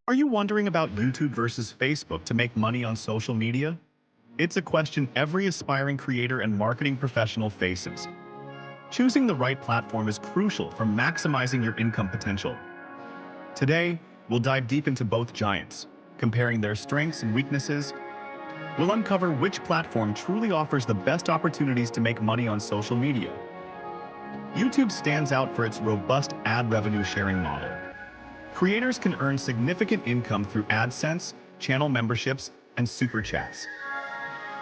Are you wondering about YouTube versus Facebook to make money on social media? It's a question every aspiring creator and marketing professional faces. Choosing the right platform is crucial for maximizing your income potential. Today, we'll dive deep into both giants, comparing their strengths and weaknesses. We'll uncover which platform truly offers the best opportunities to make money on social media. YouTube stands out for its robust ad revenue sharing model. Creators can earn significant income through AdSense, channel memberships, and super chats.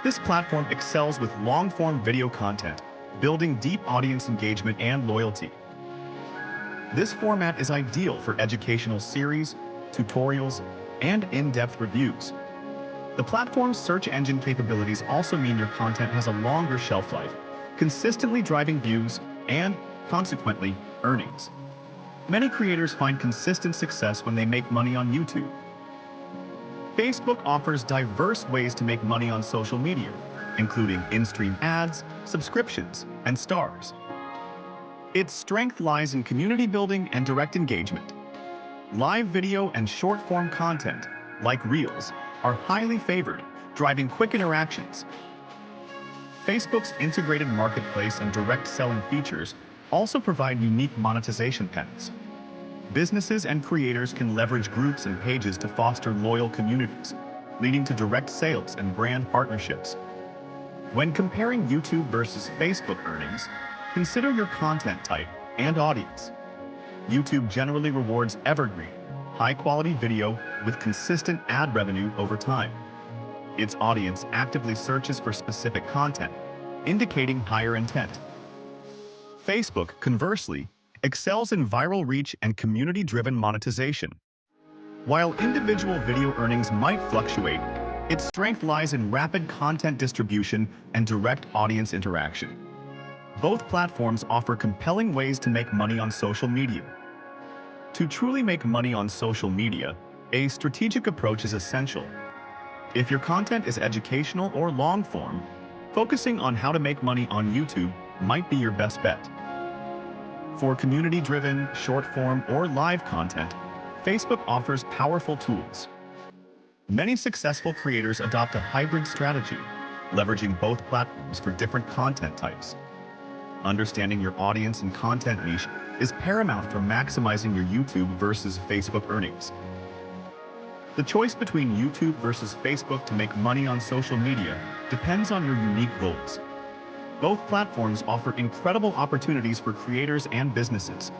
This platform excels with long-form video content, building deep audience engagement and loyalty. This format is ideal for educational series, tutorials, and in-depth reviews. The platform's search engine capabilities also mean your content has a longer shelf life, consistently driving views and, consequently, earnings. Many creators find consistent success when they make money on YouTube. Facebook offers diverse ways to make money on social media, including in-stream ads, subscriptions, and stars. Its strength lies in community building and direct engagement. Live video and short-form content, like Reels, are highly favored, driving quick interactions. Facebook's integrated marketplace and direct selling features also provide unique monetization paths. Businesses and creators can leverage groups and pages to foster loyal communities, leading to direct sales and brand partnerships. When comparing YouTube versus Facebook earnings, consider your content type and audience. YouTube generally rewards evergreen, high-quality video with consistent ad revenue over time. Its audience actively searches for specific content, indicating higher intent. Facebook, conversely, excels in viral reach and community-driven monetization. While individual video earnings might fluctuate, its strength lies in rapid content distribution and direct audience interaction. Both platforms offer compelling ways to make money on social media. To truly make money on social media, a strategic approach is essential. If your content is educational or long-form, focusing on how to make money on YouTube might be your best bet. For community-driven, short-form, or live content, Facebook offers powerful tools. Many successful creators adopt a hybrid strategy, leveraging both platforms for different content types. Understanding your audience and content niche is paramount for maximizing your YouTube versus Facebook earnings. The choice between YouTube versus Facebook to make money on social media depends on your unique goals. Both platforms offer incredible opportunities for creators and businesses.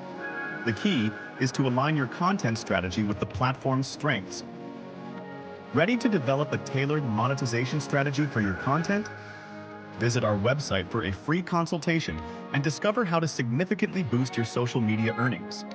The key is to align your content strategy with the platform's strengths. Ready to develop a tailored monetization strategy for your content? Visit our website for a free consultation and discover how to significantly boost your social media earnings.